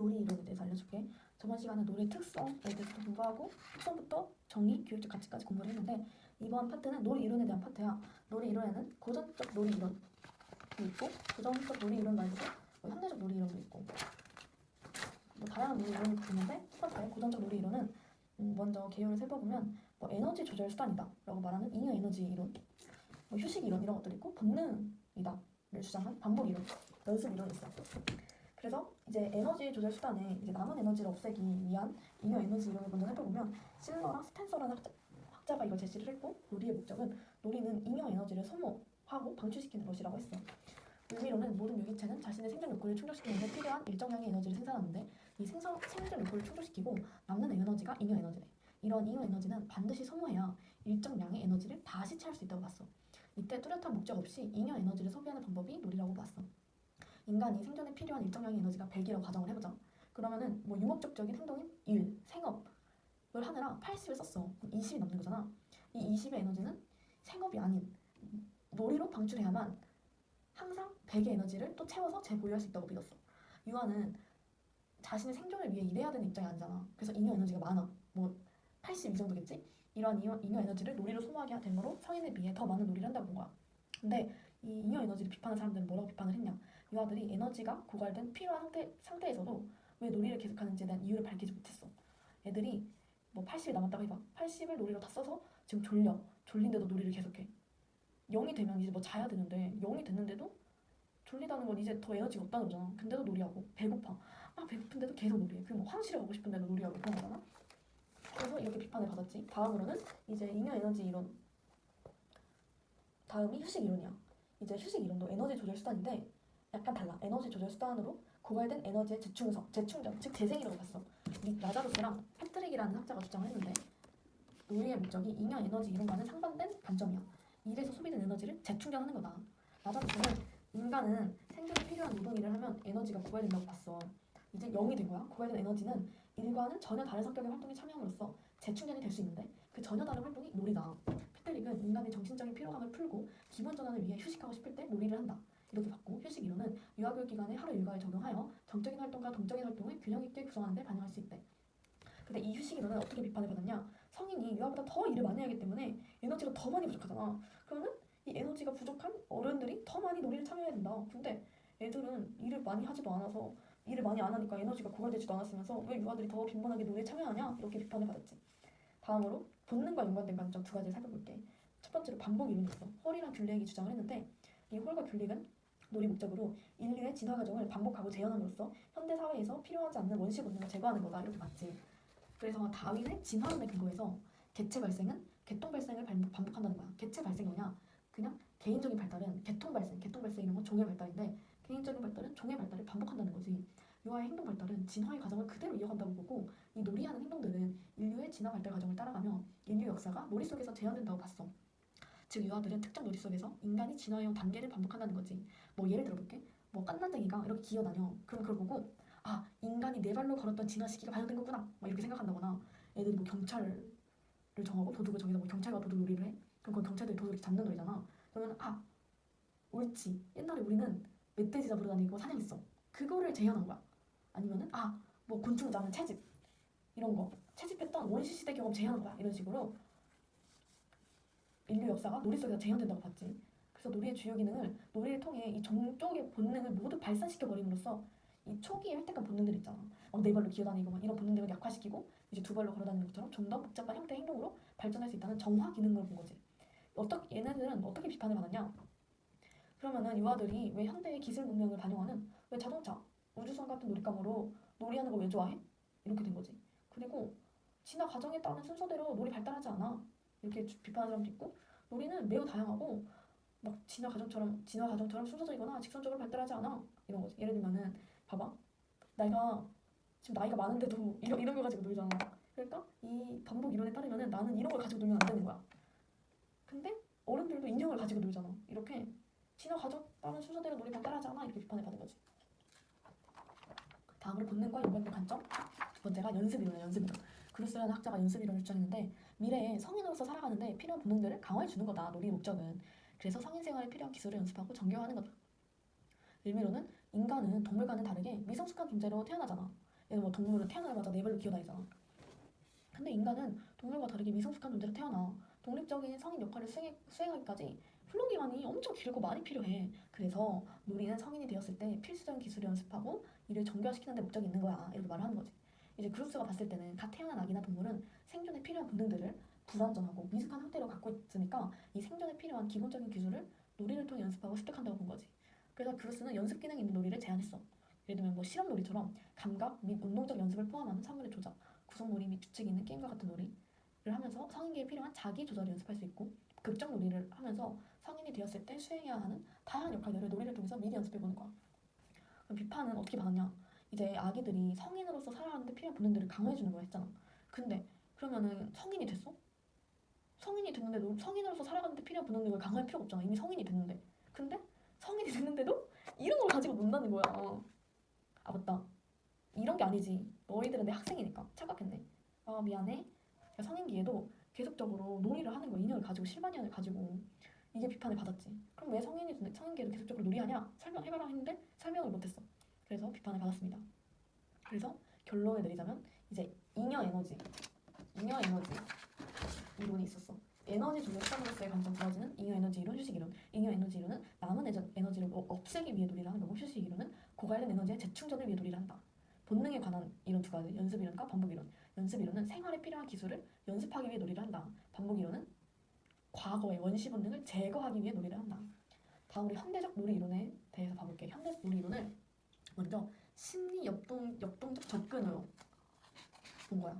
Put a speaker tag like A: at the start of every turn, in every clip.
A: 놀이 이론에 대해서 알려줄게. 저번 시간에 놀이의 특성에 대해서 공부하고 특성부터 정의, 교육적 가치까지 공부를 했는데 이번 파트는 놀이 이론에 대한 파트야. 놀이 이론에는 고전적 놀이 이론이 있고 고전적 놀이 이론 말고도 현대적 놀이 이론도 있고 다양한 놀이 이론이 있는데 첫 번째 고전적 놀이 이론은 먼저 개요를 살펴보면 에너지 조절 수단이다 라고 말하는 잉여 에너지 이론, 휴식 이론 이런 것들이 있고 본능이다를 주장한 반복 이론, 연습 이론이 있어. 그래서 이제 에너지 조절 수단에 이제 남은 에너지를 없애기 위한 잉여 에너지 이론을 먼저 살펴보면 실러랑 스펜서라는 학자가 이걸 제시를 했고 놀이의 목적은 놀이는 잉여 에너지를 소모하고 방출시키는 것이라고 했어. 의미로는 모든 유기체는 자신의 생존 욕구를 충족시키는 데 필요한 일정량의 에너지를 생산하는데 이 생존 욕구를 충족시키고 남는 에너지가 잉여 에너지래. 이런 잉여 에너지는 반드시 소모해야 일정량의 에너지를 다시 채울 수 있다고 봤어. 이때 뚜렷한 목적 없이 잉여 에너지를 소비하는 방법이 놀이라고 봤어. 인간이 생존에 필요한 일정량의 에너지가 100이라고 가정을 해보자. 그러면은 유목적인 행동인 일, 생업을 하느라 80을 썼어. 20이 남는 거잖아. 이 20의 에너지는 생업이 아닌 놀이로 방출해야만 항상 100의 에너지를 또 채워서 재보유할 수 있다고 믿었어. 유아는 자신의 생존을 위해 일해야 되는 입장이 아니잖아. 그래서 잉여 에너지가 많아. 80 이 정도겠지? 이러한 잉여 에너지를 놀이로 소모하게 되므로 성인에 비해 더 많은 놀이를 한다고 본 거야. 근데 이 잉여 에너지를 비판하는 사람들은 뭐라고 비판을 했냐? 유아들이 에너지가 고갈된 필요한 상태에서도 왜 놀이를 계속하는지에 대한 이유를 밝히지 못했어. 애들이 80이 남았다고 해봐. 80을 놀이로 다 써서 지금 졸린데도 놀이를 계속해. 0이 되면 이제 자야 되는데 0이 됐는데도 졸리다는 건 이제 더 에너지가 없다는 거잖아. 근데도 놀이하고 배고파. 배고픈데도 계속 놀이해. 그럼 화장실에 가고 싶은데도 놀이하고 그런 거잖아. 그래서 이렇게 비판을 받았지. 다음으로는 이제 잉여 에너지 이론. 다음이 휴식 이론이야. 이제 휴식 이론도 에너지 조절 수단인데 약간 달라. 에너지 조절 수단으로 고갈된 에너지의 재충전, 즉 재생이라고 봤어. 라자루스랑 패트릭이라는 학자가 주장을 했는데 놀이의 목적이 잉여 에너지 이론과는 상반된 관점이야. 일에서 소비된 에너지를 재충전하는 거다. 라자루스는 인간은 생존에 필요한 노동 일을 하면 에너지가 고갈된다고 봤어. 이제 0이 된 거야. 고갈된 에너지는 일과는 전혀 다른 성격의 활동에 참여함으로써 재충전이 될 수 있는데 그 전혀 다른 활동이 놀이다. 패트릭은 인간의 정신적인 피로감을 풀고 기분 전환을 위해 휴식하고 싶을 때 놀이를 한다. 이렇게 봤고 휴식 이론은 유아교육 기간에 하루 일과에 적용하여 정적인 활동과 동적인 활동을 균형 있게 구성하는 데 반영할 수 있대. 근데 이 휴식 이론은 어떻게 비판을 받았냐? 성인이 유아보다 더 일을 많이 하기 때문에 에너지가 더 많이 부족하잖아. 그러면 이 에너지가 부족한 어른들이 더 많이 놀이를 참여해야 된다. 근데 애들은 일을 많이 하지도 않아서 일을 많이 안 하니까 에너지가 고갈되지도 않았으면서 왜 유아들이 더 빈번하게 놀이에 참여하냐? 이렇게 비판을 받았지. 다음으로 본능과 연관된 관점 두 가지를 살펴볼게. 첫 번째로 반복 이론이 있어. 홀이랑 귤렉이 주장을 했는데 이 홀과 귤렉은 놀이 목적으로 인류의 진화 과정을 반복하고 재현함으로써 현대 사회에서 필요하지 않는 원시 본능을 제거하는 거다. 이렇게 봤지. 그래서 다윈의 진화론에 근거해서 개체 발생은 개통 발생을 반복한다는 거야. 개체 발생이 뭐냐? 그냥 개인적인 발달은 개통 발생 이런 건 종의 발달인데 개인적인 발달은 종의 발달을 반복한다는 거지. 유아의 행동 발달은 진화의 과정을 그대로 이어간다고 보고 이 놀이하는 행동들은 인류의 진화 발달 과정을 따라가며 인류 역사가 놀이 속에서 재현된다고 봤어. 즉 유아들은 특정 놀이 속에서 인간이 진화해온 단계를 반복한다는 거지. 예를 들어볼게. 깐난쟁이가 이렇게 기어다녀. 그럼 그걸 보고 인간이 네 발로 걸었던 진화 시기가 반영된 거구나 이렇게 생각한다거나 애들이 경찰을 정하고 도둑을 정해서 경찰과 도둑 놀이를 해. 그럼 그건 경찰들이 도둑을 잡는 놀이잖아. 그러면 옳지. 옛날에 우리는 멧돼지 잡으러 다니고 사냥했어. 그거를 재현한 거야. 아니면은 곤충 잡는 채집 이런 거 채집했던 원시시대 경험 재현한 거야. 이런 식으로 인류 역사가 놀이 속에서 재현된다고 봤지. 그래서 놀이의 주요 기능을 놀이를 통해 이 종족의 본능을 모두 발산시켜 버림으로써 이 초기에 획득한 본능들 있잖아. 네 발로 기어다니고 이런 본능들을 약화시키고 이제 두 발로 걸어다니는 것처럼 좀 더 복잡한 형태의 행동으로 발전할 수 있다는 정화 기능을 본 거지. 얘네들은 어떻게 비판을 받았냐? 그러면은 유아들이 왜 현대의 기술 문명을 반영하는 왜 자동차, 우주선 같은 놀이감으로 놀이하는 걸 왜 좋아해? 이렇게 된 거지. 그리고 진화 과정에 따른 순서대로 놀이 발달하지 않아. 이렇게 비판하는 사람도 있고 놀이는 매우 다양하고 진화 과정처럼 순서적이거나 직선적으로 발달하지 않아. 이런 거지. 예를 들면은 봐봐. 지금 나이가 많은데도 이런 걸 가지고 놀잖아. 그러니까 이 반복 이론에 따르면은 나는 이런 걸 가지고 놀면 안 되는 거야. 근데 어른들도 인형을 가지고 놀잖아. 이렇게 진화 과정 따른 순서대로 놀이 발달하지 않아. 이렇게 비판을 받은 거지. 다음으로 본능과 연관된 관점. 두 번째가 연습 이론이야. 연습 이론. 그루스라는 학자가 연습 이론을 주장했는데 미래에 성인으로서 살아가는데 필요한 본능들을 강화해 주는 거다. 놀이의 목적은. 그래서 성인 생활에 필요한 기술을 연습하고 정교화하는 거다. 의미로는 인간은 동물과는 다르게 미성숙한 존재로 태어나잖아. 얘는 뭐 동물은 태어나자마자 네 발로 기어다니잖아. 근데 인간은 동물과 다르게 미성숙한 존재로 태어나 독립적인 성인 역할을 수행하기까지 훈련 기간이 엄청 길고 많이 필요해. 그래서 놀이는 성인이 되었을 때 필수적인 기술을 연습하고 이를 정교화시키는 데 목적이 있는 거야. 이렇게 말을 하는 거지. 이제 그루스가 봤을 때는 갓 태어난 아기나 동물은 생존에 필요한 본능들을 불완전하고 미숙한 상태로 갖고 있으니까 이 생존에 필요한 기본적인 기술을 놀이를 통해 연습하고 습득한다고 본 거지. 그래서 그루스는 연습 기능이 있는 놀이를 제안했어. 예를 들면 뭐 실험 놀이처럼 감각 및 운동적 연습을 포함하는 사물의 조작, 구성 놀이 및 규칙이 있는 게임과 같은 놀이를 하면서 성인기에 필요한 자기 조절을 연습할 수 있고, 극적 놀이를 하면서 성인이 되었을 때 수행해야 하는 다양한 역할들을 놀이를 통해서 미리 연습해보는 거야. 그럼 비판은 어떻게 받았냐? 이제 아기들이 성인으로서 살아가는데 필요한 본능들을 강화해주는 거야 했잖아. 근데 그러면은 성인이 됐어? 성인이 됐는데 성인으로서 살아가는데 필요한 본능을 강화할 필요가 없잖아. 이미 성인이 됐는데. 근데 성인이 됐는데도 이런 걸 가지고 논다는 거야. 아 맞다. 이런 게 아니지. 너희들은 내 학생이니까 착각했네. 아 미안해. 성인기에도 계속적으로 놀이를 하는 거야. 인연을 가지고 실반년을 가지고. 이게 비판을 받았지. 그럼 왜 성인기에도 계속적으로 놀이하냐? 설명해봐라 했는데 설명을 못했어. 그래서 비판을 받았습니다. 그래서 결론을 내리자면 이제 잉여 에너지 이론이 있었어. 에너지 조절 수단으로서의 감정 부러지는 잉여 에너지 이론, 휴식 이론. 잉여 에너지 이론은 남은 에너지를 없애기 위해 놀이를 하는 거고, 휴식 이론은 고갈된 에너지의 재충전을 위해 놀이를 한다. 본능에 관한 이론 두 가지, 연습 이론과 반복 이론. 연습 이론은 생활에 필요한 기술을 연습하기 위해 놀이를 한다. 반복 이론은 과거의 원시 본능을 제거하기 위해 놀이를 한다. 다음 우리 현대적 놀이 이론에 대해서 봐볼게. 현대적 놀이 이론을 먼저 심리 역동적 접근으로 본 거야.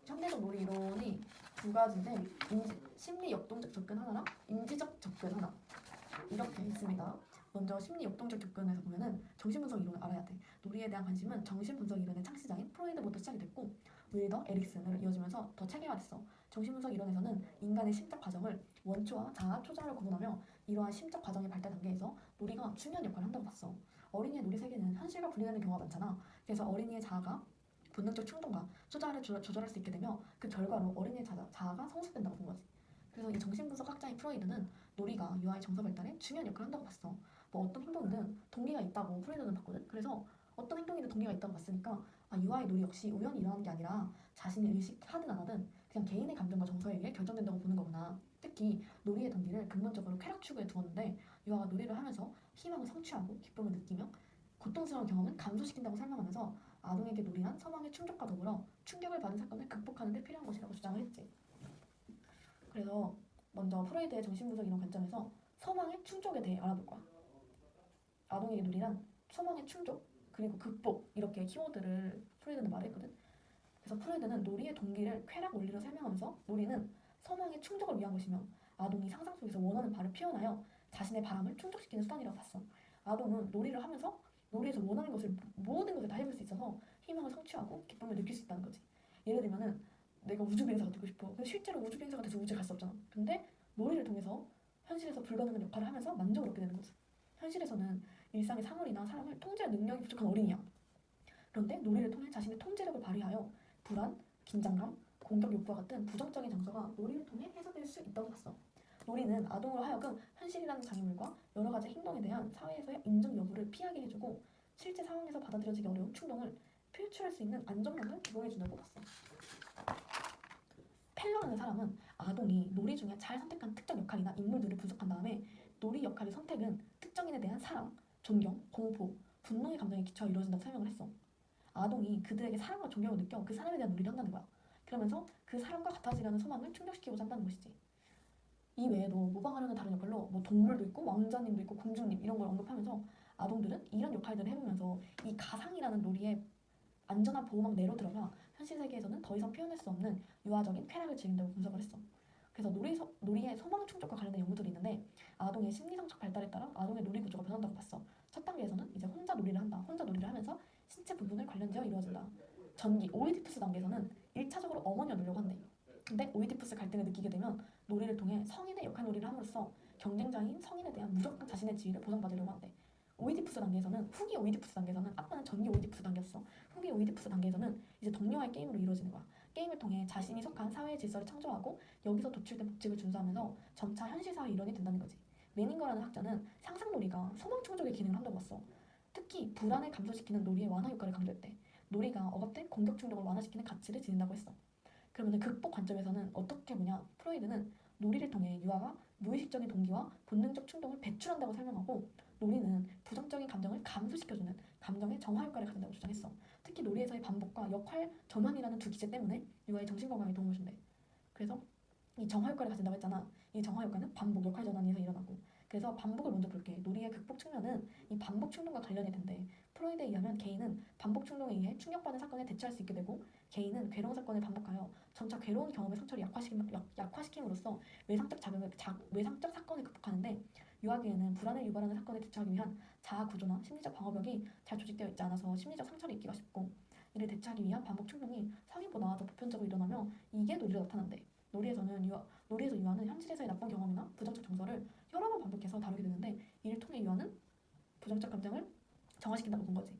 A: 현대적 놀이 이론이 두 가지인데 심리 역동적 접근 하나랑 인지적 접근 하나 이렇게 있습니다. 먼저 심리 역동적 접근에서 보면은 정신분석 이론을 알아야 돼. 놀이에 대한 관심은 정신분석 이론의 창시자인 프로이드부터 시작이 됐고 윌더, 에릭슨으로 이어지면서 더 체계화됐어. 정신분석 이론에서는 인간의 심적 과정을 원초와 자아, 초자를 구분하며 이러한 심적 과정의 발달 단계에서 놀이가 중요한 역할을 한다고 봤어. 어린이의 놀이 세계는 현실과 분리되는 경우가 많잖아. 그래서 어린이의 자아가 본능적 충동과 초자아를 조절할 수 있게 되며 그 결과로 어린이의 자아가 성숙된다고 본 거지. 그래서 이 정신분석 학자인 프로이드는 놀이가 유아의 정서 발달에 중요한 역할을 한다고 봤어. 뭐 어떤 행동이든 동기가 있다고 프로이드는 봤거든. 그래서 어떤 행동이든 동기가 있다고 봤으니까 유아의 놀이 역시 우연히 일어나는 게 아니라 자신이 의식하든 안 하든 그냥 개인의 감정과 정서에 의해 결정된다고 보는 거구나. 특히 놀이의 동기를 근본적으로 쾌락 추구에 두었는데 유아가 놀이를 하면서 희망을 성취하고 기쁨을 느끼며 고통스러운 경험은 감소시킨다고 설명하면서 아동에게 놀이란 서방의 충족과 더불어 충격을 받은 사건을 극복하는 데 필요한 것이라고 주장을 했지. 그래서 먼저 프로이드의 정신분석 이론 관점에서 서방의 충족에 대해 알아볼 거야. 아동에게 놀이란 서방의 충족 그리고 극복 이렇게 키워드를 프로이드는 말했거든. 그래서 프로이드는 놀이의 동기를 쾌락 원리로 설명하면서 놀이는 서방의 충족을 위한 것이며 아동이 상상 속에서 원하는 바를 표현하여 자신의 바람을 충족시키는 수단이라고 봤어. 아동은 놀이를 하면서 놀이에서 원하는 것을 모든 것을 다 해볼 수 있어서 희망을 성취하고 기쁨을 느낄 수 있다는 거지. 예를 들면은 내가 우주 비행사가 되고 싶어. 근데 실제로 우주 비행사가 돼서 우주에 갈 수 없잖아. 근데 놀이를 통해서 현실에서 불가능한 역할을 하면서 만족을 얻게 되는 거지. 현실에서는 일상의 사물이나 사람을 통제할 능력이 부족한 어린이야. 그런데 놀이를 통해 자신의 통제력을 발휘하여 불안, 긴장감, 공격 욕구와 같은 부정적인 정서가 놀이를 통해 해소될 수 있다고 봤어. 놀이는 아동으로 하여금 현실이라는 장애물과 여러 가지 행동에 대한 사회에서의 인정 여부를 피하게 해주고 실제 상황에서 받아들여지기 어려운 충동을 표출할 수 있는 안정감을 제공해준다고 봤어. 펠러라는 사람은 아동이 놀이 중에 잘 선택한 특정 역할이나 인물들을 분석한 다음에 놀이 역할의 선택은 특정인에 대한 사랑, 존경, 공포, 분노의 감정에 기초하여 이루어진다고 설명을 했어. 아동이 그들에게 사랑과 존경을 느껴 그 사람에 대한 놀이를 한다는 거야. 그러면서 그 사람과 같아지려는 소망을 충족시키고자 한다는 것이지. 이 외에도 모방하려는 다른 역할로 뭐 동물도 있고 왕자님도 있고 공주님 이런 걸 언급하면서 아동들은 이런 역할들을 해보면서 이 가상이라는 놀이의 안전한 보호막 내로 들어가 현실 세계에서는 더 이상 표현할 수 없는 유아적인 쾌락을 즐긴다고 분석을 했어. 그래서 놀이의 소망 충족과 관련된 연구들이 있는데 아동의 심리성적 발달에 따라 아동의 놀이 구조가 변한다고 봤어. 첫 단계에서는 이제 혼자 놀이를 한다. 혼자 놀이를 하면서 신체 부분을 관련되어 이루어진다. 전기 오이디푸스 단계에서는 1차적으로 어머니와 놀려고 한대. 근데 오이디푸스 갈등을 느끼게 되면 놀이를 통해 성인의 역할 놀이를 함으로써 경쟁자인 성인에 대한 무조건 자신의 지위를 보장받으려고 한대. 오이디푸스 단계에서는 후기 오이디푸스 단계에서는 아까는 전기 오이디푸스 단계였어. 후기 오이디푸스 단계에서는 이제 동료와의 게임으로 이루어지는 거야. 게임을 통해 자신이 속한 사회의 질서를 창조하고 여기서 도출된 법칙을 준수하면서 점차 현실 사회 일원이 된다는 거지. 매닝거라는 학자는 상상놀이가 소망 충족의 기능을 한다고 봤어. 특히 불안을 감소시키는 놀이의 완화 효과를 강조했대. 놀이가 억압된 공격 충동을 완화시키는 가치를 지닌다고 했어. 그러면 극복 관점에서는 어떻게 보냐? 프로이드는 놀이를 통해 유아가 무의식적인 동기와 본능적 충동을 배출한다고 설명하고, 놀이는 부정적인 감정을 감소시켜주는 감정의 정화 효과를 가진다고 주장했어. 특히 놀이에서의 반복과 역할 전환이라는 두 기제 때문에 유아의 정신 건강에 도움을 준대. 그래서 이 정화 효과를 가진다고 했잖아. 이 정화 효과는 반복, 역할 전환에서 일어나고. 그래서 반복을 먼저 볼게. 놀이의 극복 측면은 이 반복 충동과 관련이 된대. 프로이드에 의하면 개인은 반복 충동에 의해 충격받은 사건에 대처할 수 있게 되고, 개인은 괴로운 사건을 반복하여 점차 괴로운 경험의 상처를 약화시킴으로써 외상적 사건을 극복하는데, 유아기에는 불안을 유발하는 사건에 대처하기 위한 자아 구조나 심리적 방어벽이 잘 조직되어 있지 않아서 심리적 상처를 입기가 쉽고, 이를 대처하기 위한 반복 충동이 성인보다 더 보편적으로 일어나며 이게 놀이로 나타난대. 놀이에서 유아는 현실에서의 나쁜 경험이나 부정적 정서를 여러 번 반복해서 다루게 되는데, 이를 통해 유아는 부정적 감정을 정화시킨다고 본 거지.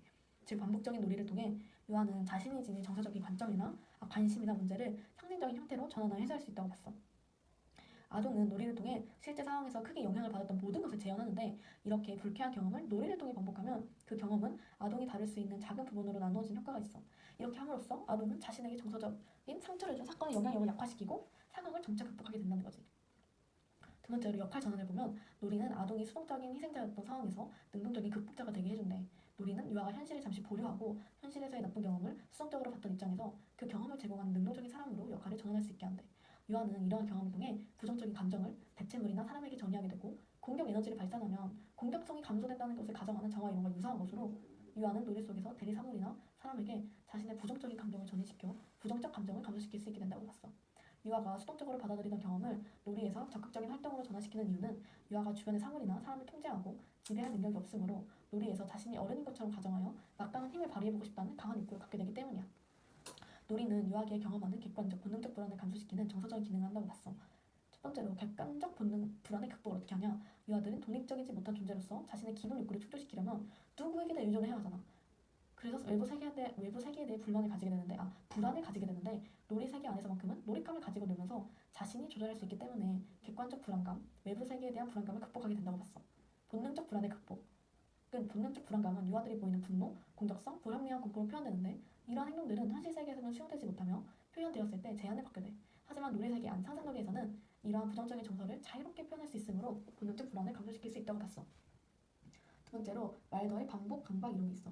A: 즉 반복적인 놀이를 통해 유아는 자신이 지닌 정서적인 관점이나 관심이나 문제를 상징적인 형태로 전환하여 해소할 수 있다고 봤어. 아동은 놀이를 통해 실제 상황에서 크게 영향을 받았던 모든 것을 재현하는데, 이렇게 불쾌한 경험을 놀이를 통해 반복하면 그 경험은 아동이 다룰 수 있는 작은 부분으로 나누어진 효과가 있어. 이렇게 함으로써 아동은 자신에게 정서적인 상처를 준 사건의 영향력을 약화시키고 상황을 점차 극복하게 된다는 거지. 두 번째로 역할 전환을 보면, 놀이는 아동이 수동적인 희생자였던 상황에서 능동적인 극복자가 되게 해준대. 놀이는 유아가 현실을 잠시 보류하고 현실에서의 나쁜 경험을 수동적으로 봤던 입장에서 그 경험을 제공하는 능동적인 사람으로 역할을 전환할 수 있게 한대. 유아는 이러한 경험을 통해 부정적인 감정을 대체물이나 사람에게 전이하게 되고, 공격 에너지를 발산하면 공격성이 감소된다는 것을 가정하는 정화 이론과 유사한 것으로, 유아는 놀이 속에서 대리 사물이나 사람에게 자신의 부정적인 감정을 전이시켜 부정적 감정을 감소시킬 수 있게 된다고 봤어. 유아가 수동적으로 받아들이던 경험을 놀이에서 적극적인 활동으로 전환시키는 이유는, 유아가 주변의 사물이나 사람을 통제하고 지배할 능력이 없으므로 놀이에서 자신이 어른인 것처럼 가정하여 막강한 힘을 발휘해보고 싶다는 강한 욕구를 갖게 되기 때문이야. 놀이는 유아기에 경험하는 객관적 본능적 불안을 감소시키는 정서적인 기능을 한다고 봤어. 첫 번째로 객관적 본능 불안의 극복을 어떻게 하냐? 유아들은 독립적이지 못한 존재로서 자신의 기본 욕구를 충족시키려면 누구에게나 의존을 해야 하잖아. 그래서 외부 세계에 대해 불만을 가지게 되는데, 불안을 가지게 되는데, 놀이 세계 안에서만큼은 놀잇감을 가지고 놀면서 자신이 조절할 수 있기 때문에 객관적 불안감, 외부 세계에 대한 불안감을 극복하게 된다고 봤어. 본능적 불안의 극복. 본능적 불안감은 유아들이 보이는 분노, 공격성, 불합리한 공포로 표현되는데, 이러한 행동들은 현실 세계에서는 수용되지 못하며 표현되었을 때 제한을 받게 돼. 하지만 놀이 세계 안 상상놀이에서는 이러한 부정적인 정서를 자유롭게 표현할 수 있으므로 본능적 불안을 감소시킬 수 있다고 봤어. 두 번째로 왈더의 반복 강박 이론이 있어.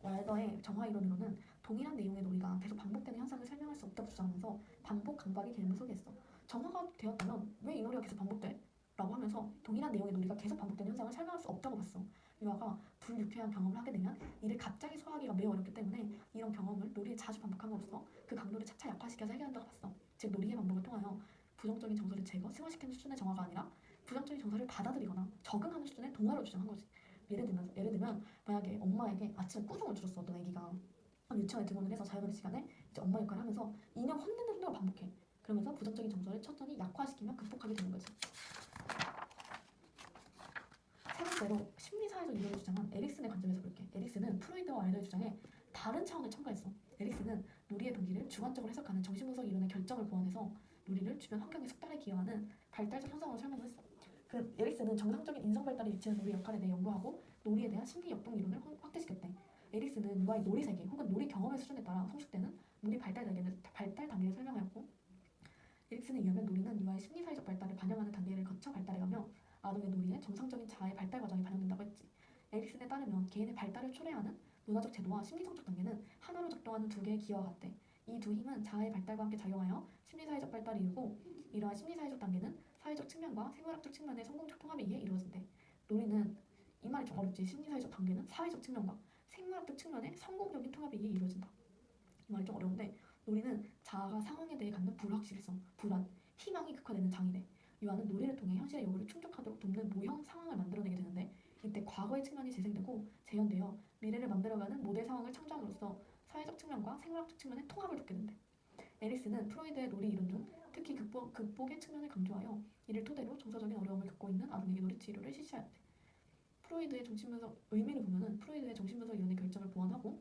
A: 왈더의 정화 이론으로는 동일한 내용의 놀이가 계속 반복되는 현상을 설명할 수 없다고 주장하면서 반복 강박의 개념을 소개했어. 정화가 되었다면 왜 이 놀이가 계속 반복돼? 라고 하면서 동일한 내용의 놀이가 계속 반복되는 현상을 설명할 수 없다고 봤어. 유아가 불유쾌한 경험을 하게 되면 이를 갑자기 소화하기가 매우 어렵기 때문에 이런 경험을 놀이에 자주 반복함으로써 그 강도를 차차 약화시켜서 해결한다고 봤어. 즉 놀이의 반복을 통하여 부정적인 정서를 승화시키는 수준의 정화가 아니라 부정적인 정서를 받아들이거나 적응하는 수준의 동화를 주장한 거지. 예를 들면 만약에 엄마에게 아침에 꾸중을 들었어. 어떤 애기가 유치원에 등원을 해서 자유로운 시간에 이제 엄마 역할을 하면서 인형 혼내는 행동을 반복해. 그러면서 부정적인 정서를 천천히 약화시키며 극복하게 되는 거지. 세 번째로 심리사회적 이론을 주장한 에릭슨의 관점에서 볼게. 에릭슨은 프로이드와 왈더의 주장에 다른 차원을 첨가했어. 에릭슨은 놀이의 동기를 주관적으로 해석하는 정신분석 이론의 결정을 보완해서 놀이를 주변 환경의 숙달에 기여하는 발달적 현상으로 설명을 했어. 에릭슨은 정상적인 인성 발달에 미치는 놀이 역할에 대해 연구하고 놀이에 대한 심리 역동 이론을 확대시켰대. 에릭슨은 유아의 놀이 세계 혹은 놀이 경험의 수준에 따라 성숙되는 놀이 발달 단계를 설명하였고, 에릭슨에 의하면 놀이는 유아의 심리사회적 발달을 반영하는 단계를 거쳐 발달해가며 아동의 놀이에 정상적인 자아의 발달 과정이 반영된다고 했지. 에릭슨에 따르면 개인의 발달을 초래하는 문화적 제도와 심리성적 단계는 하나로 작동하는 두 개의 기와 같대. 이 두 힘은 자아의 발달과 함께 작용하여 심리사회적 발달을 이루고, 이러한 심리사회적 단계는 사회적 측면과 생물학적 측면의 성공적 통합에 의해 이루어진대. 놀이는, 이 말이 좀 어렵지. 심리사회적 단계는 사회적 측면과 생물학적 측면의 성공적인 통합에 의해 이루어진다. 이 말이 좀 어려운데, 놀이는 자아가 상황에 대해 갖는 불확실성, 불안, 희망이 극화되는 장이래. 유아는 놀이를 통해 현실의 요구를 충족하도록 돕는 모형 상황을 만들어내게 되는데, 이때 과거의 측면이 재생되고 재현되어 미래를 만들어가는 모델 상황을 창조함으로써 사회적 측면과 생물학적 측면의 통합을 돕게 된대. 에릭슨은 프로이드의 놀이 이론 중 특히 극복의 측면을 강조하여 이를 토대로 정서적인 어려움을 겪고 있는 아동에게 놀이 치료를 실시하였대. 프로이드의 정신분석 의미를 보면은 프로이드의 정신분석 이론의 결정을 보완하고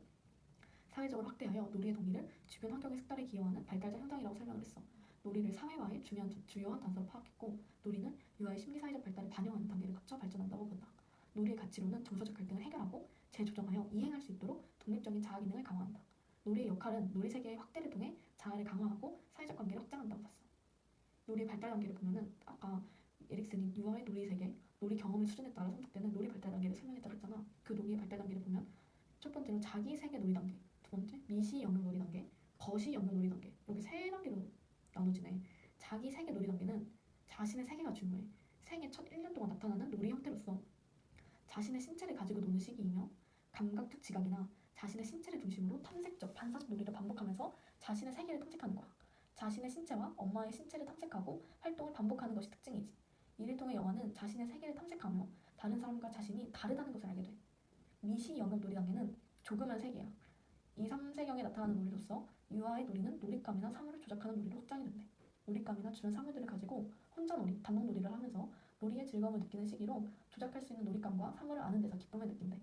A: 사회적으로 확대하여 놀이의 동기를 주변 환경의 숙달에 기여하는 발달적 현상이라고 설명을 했어. 놀이를 사회화의 주요한 단서로 파악했고, 놀이는 유아의 심리사회적 발달을 반영하는 단계를 거쳐 발전한다고 본다. 놀이의 가치로는 정서적 갈등을 해결하고 재조정하여 이행할 수 있도록 독립적인 자아 기능을 강화한다. 놀이의 역할은 놀이 세계의 확대를 통해 자아를 강화하고 사회적 관계를 확장한다고 봤어. 놀이 발달 단계를 보면은 아까 에릭슨이 유아의 놀이 세계, 놀이 경험의 수준에 따라 선택되는 놀이 발달 단계를 설명했다고 했잖아. 그 놀이의 발달 단계를 보면 첫 번째로 자기 세계 놀이 단계, 두 번째 미시 영역 놀이 단계, 거시 영역 놀이 단계, 이렇게 세 단계로 나눠지네. 자기 세계 놀이 단계는 자신의 세계가 중요해. 생애 첫 1년 동안 나타나는 놀이 형태로서 자신의 신체를 가지고 노는 시기이며 감각적 지각이나 자신의 신체를 중심으로 탐색적, 반사적 놀이를 반복하면서 자신의 세계를 탐색하는 거야. 자신의 신체와 엄마의 신체를 탐색하고 활동을 반복하는 것이 특징이지. 이를 통해 영화는 자신의 세계를 탐색하며 다른 사람과 자신이 다르다는 것을 알게 돼. 미시 영역 놀이 단계는 조그만 세계야. 2, 3세경에 나타나는 놀이로서 유아의 놀이는 놀잇감이나 사물을 조작하는 놀이로 확장이 된대. 놀잇감이나 주변 사물들을 가지고 혼자 놀이, 단독 놀이를 하면서 놀이의 즐거움을 느끼는 시기로 조작할 수 있는 놀잇감과 사물을 아는 데서 기쁨을 느낀대.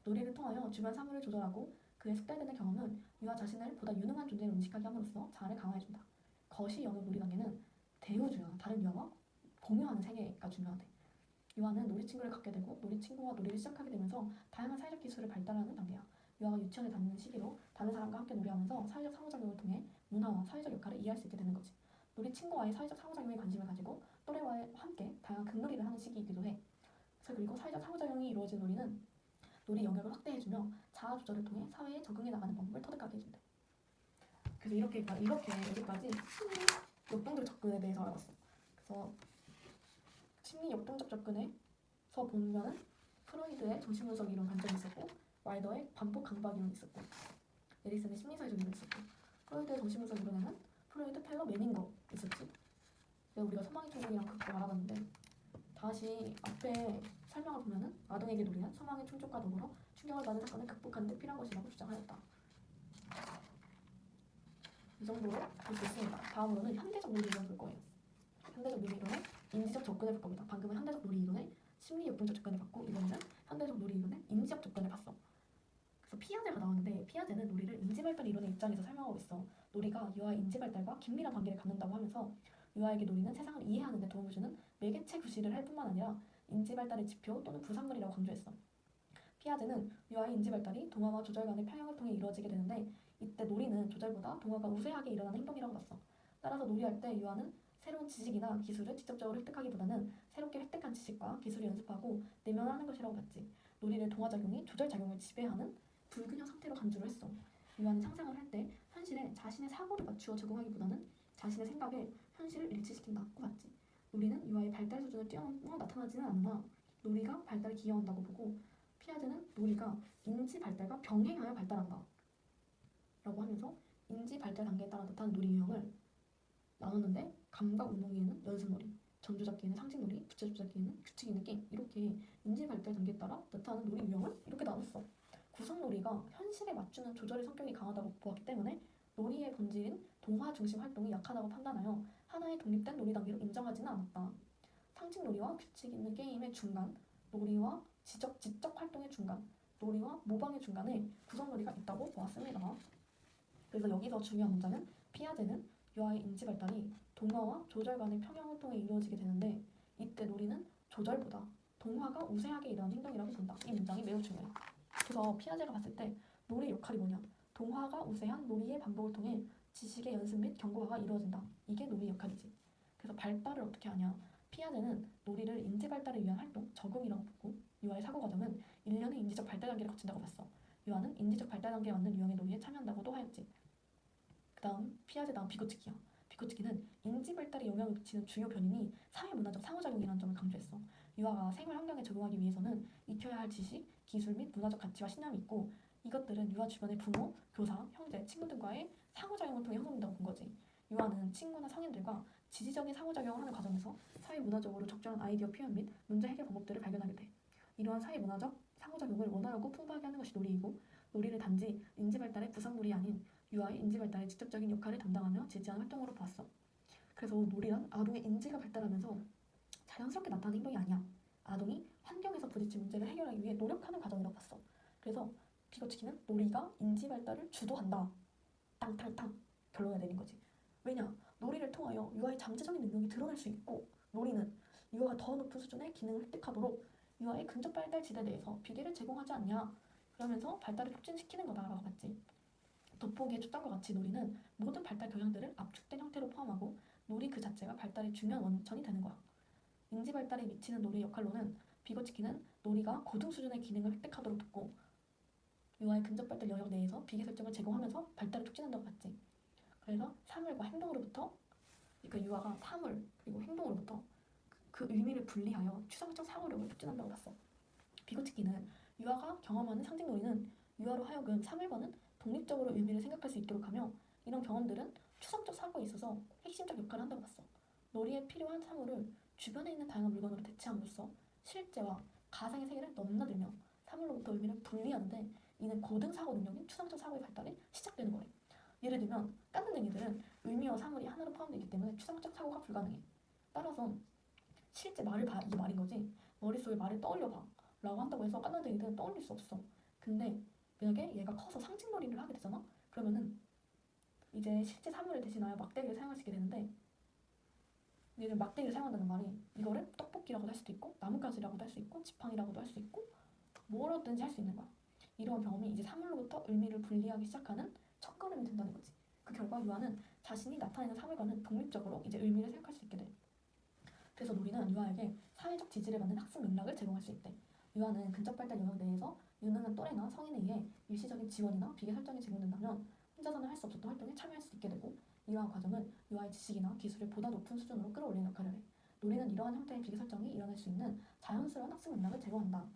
A: 놀이를 통하여 주변 사물을 조절하고 그에 숙달되는 경험은 유아 자신을 보다 유능한 존재로 인식하게 함으로써 자아를 강화해준다. 거시 영역 놀이 단계는 대우주야. 다른 유아와 공유하는 세계가 중요하대. 유아는 놀이 친구를 갖게 되고 놀이 친구와 놀이를 시작하게 되면서 다양한 사회적 기술을 발달하는 단계야. 유아가 유치원에 다니는 시기로 다른 사람과 함께 놀이하면서 사회적 상호작용을 통해 문화와 사회적 역할을 이해할 수 있게 되는 거지. 놀이 친구와의 사회적 상호작용에 관심을 가지고 또래와 함께 다양한 극놀이를 하는 시기이기도 해. 그리고 사회적 상호작용이 이루어진 놀이는 놀이 영역을 확대해주며 자아 조절을 통해 사회에 적응해 나가는 방법을 터득하게 해준대. 그래서 이렇게 여기까지 심리 역동적 접근에 대해서 알아봤어. 그래서 심리 역동적 접근에서 보면은 프로이드의 정신분석 이론 관점이 있었고 와이더의 반복 강박 이론이 있었고 에릭슨의 심리사회적 이론이 있었고 프로이드의 정신분석 이론에는 프로이드, 펠러, 메닝거 있었지. 그래서 우리가 소망의 충족이랑 그거 알아봤는데 다시 앞에 설명을 보면은 아동에게 놀이는 소망의 충족과 더불어 충격을 받은 사건을 극복하는 데 필요한 것이라고 주장하였다. 이 정도로 볼 수 있습니다. 다음으로는 현대적 놀이 이론을 볼 거예요. 현대적 놀이 이론의 인지적 접근을 볼 겁니다. 방금은 현대적 놀이 이론의 심리 역동적 접근을 봤고 이번에는 현대적 놀이 이론의 인지적 접근을 봤어. 그래서 피아제가 나오는데 피아제는 놀이를 인지발달 이론의 입장에서 설명하고 있어. 놀이가 유아의 인지발달과 긴밀한 관계를 갖는다고 하면서 유아에게 놀이는 세상을 이해하는 데 도움을 주는 매개체 구실을 할 뿐만 아니라 인지발달의 지표 또는 부산물이라고 강조했어. 피아제는 유아의 인지발달이 동화와 조절 간의 평형을 통해 이루어지게 되는데 이때 놀이는 조절보다 동화가 우세하게 일어나는 행동이라고 봤어. 따라서 놀이할 때 유아는 새로운 지식이나 기술을 직접적으로 획득하기보다는 새롭게 획득한 지식과 기술을 연습하고 내면하는 것이라고 봤지. 놀이를 동화작용이 조절작용을 지배하는 불균형 상태로 간주를 했어. 유아는 상상을 할 때 현실에 자신의 사고를 맞추어 적응하기보다는 자신의 생각에 현실을 일치시킨다고 봤지. 놀이는 유아의 발달 수준을 뛰어넘어 나타나지는 않으나 놀이가 발달에 기여한다고 보고 피아제는 놀이가 인지 발달과 병행하여 발달한다 라고 하면서 인지 발달 단계에 따라 나타나는 놀이 유형을 나눴는데 감각 운동기에는 연습놀이, 전조잡기에는 상징놀이, 부채조잡기에는 규칙 있는 게임 이렇게 인지 발달 단계에 따라 나타나는 놀이 유형을 이렇게 나눴어. 구성놀이가 현실에 맞추는 조절의 성격이 강하다고 보았기 때문에 놀이의 본질인 동화 중심 활동이 약하다고 판단하여 하나의 독립된 놀이 단계로 인정하지는 않았다. 상징놀이와 규칙 있는 게임의 중간, 놀이와 지적 활동의 중간, 놀이와 모방의 중간에 구성놀이가 있다고 보았습니다. 그래서 여기서 중요한 문장은 피아제는 유아의 인지 발달이 동화와 조절 간의 평형을 통해 이루어지게 되는데 이때 놀이는 조절보다 동화가 우세하게 일어나는 행동이라고 본다. 이 문장이 매우 중요해. 그래서 피아제가 봤을 때 놀이의 역할이 뭐냐? 동화가 우세한 놀이의 반복을 통해 지식의 연습 및 경고화가 이루어진다. 이게 놀이의 역할이지. 그래서 발달을 어떻게 하냐? 피아제는 놀이를 인지 발달을 위한 활동, 적응이라고 보고 유아의 사고 과정은 일련의 인지적 발달 단계를 거친다고 봤어. 유아는 인지적 발달 단계에 맞는 유형의 놀이에 참여한다고도 하였지. 그 다음 피아제 다음 비고치기야. 비고치기는 인지 발달에 영향을 미치는 주요 변인이 사회문화적 상호작용이라는 점을 강조했어. 유아가 생활 환경에 적응하기 위해서는 익혀야 할 지식, 기술 및 문화적 가치와 신념이 있고 이것들은 유아 주변의 부모, 교사, 형제, 친구 등과의 상호작용을 통해 형성된다고 본 거지. 유아는 친구나 성인들과 지지적인 상호작용을 하는 과정에서 사회문화적으로 적절한 아이디어 표현 및 문제 해결 방법들을 발견하게 돼. 이러한 사회문화적 상호작용을 원활하고 풍부하게 하는 것이 놀이이고 놀이를 단지 인지발달의 부상놀이 아닌 유아의 인지발달에 직접적인 역할을 담당하며 지지하는 활동으로 보았어. 그래서 놀이란 아동의 인지가 발달하면서 자연스럽게 나타나는 행동이 아니야. 아동이 환경에서 부딪힌 문제를 해결하기 위해 노력하는 과정이라고 봤어. 그래서 비거치기는 놀이가 인지 발달을 주도한다. 땅탕탕 결론을 내린 거지. 왜냐? 놀이를 통하여 유아의 잠재적인 능력이 드러날 수 있고 놀이는 유아가 더 높은 수준의 기능을 획득하도록 유아의 근접 발달 지대 내에서 비계를 제공하지 않냐. 그러면서 발달을 촉진시키는 거다라고 봤지. 돋보기에 쫓단과 같이 놀이는 모든 발달 경향들을 압축된 형태로 포함하고 놀이 그 자체가 발달의 중요한 원천이 되는 거야. 인지 발달에 미치는 놀이의 역할로는 비거치기는 놀이가 고등 수준의 기능을 획득하도록 돕고 유아의 근접 발달 영역 내에서 비계 설정을 제공하면서 발달을 촉진한다고 봤지. 그래서 사물과 행동으로부터 그러니까 유아가 사물 그리고 행동으로부터 그 의미를 분리하여 추상적 사고력을 촉진한다고 봤어. 비거치기는 유아가 경험하는 상징 놀이는 유아로 하여금 사물과는 독립적으로 의미를 생각할 수 있도록 하며 이런 경험들은 추상적 사고에 있어서 핵심적 역할을 한다고 봤어. 놀이에 필요한 사물을 주변에 있는 다양한 물건으로 대체함으로써 실제와 가상의 세계를 넘나들며 사물로부터 의미를 분리하는데 이는 고등 사고 능력인 추상적 사고의 발달이 시작되는 거래. 예를 들면 깐난쟁이들은 의미와 사물이 하나로 포함되어 있기 때문에 추상적 사고가 불가능해. 따라서 실제 말을 봐 이게 말인 거지. 머릿속에 말을 떠올려봐 라고 한다고 해서 깐난쟁이들은 떠올릴 수 없어. 근데 만약에 얘가 커서 상징놀이를 하게 되잖아? 그러면은 이제 실제 사물을 대신하여 막대기를 사용할 수 있게 되는데 얘는 막대기를 사용한다는 말이 이거를 떡볶이라고도 할 수도 있고 나뭇가지라고도 할 수 있고 지팡이라고도 할 수 있고 뭐라든지 할 수 있는 거야. 이러한 경험이 이제 사물로부터 의미를 분리하기 시작하는 첫걸음이 된다는 거지. 그 결과 유아는 자신이 나타내는 사물과는 독립적으로 이제 의미를 생각할 수 있게 돼. 그래서 놀이는 유아에게 사회적 지지를 받는 학습 맥락을 제공할 수 있대. 유아는 근접 발달 영역 내에서 유능한 또래나 성인에 의해 일시적인 지원이나 비계 설정이 제공된다면 혼자서는 할 수 없었던 활동에 참여할 수 있게 되고 이러한 과정은 유아의 지식이나 기술을 보다 높은 수준으로 끌어올리는 역할을 해. 놀이는 이러한 형태의 비계 설정이 일어날 수 있는 자연스러운 학습 맥락을 제공한다는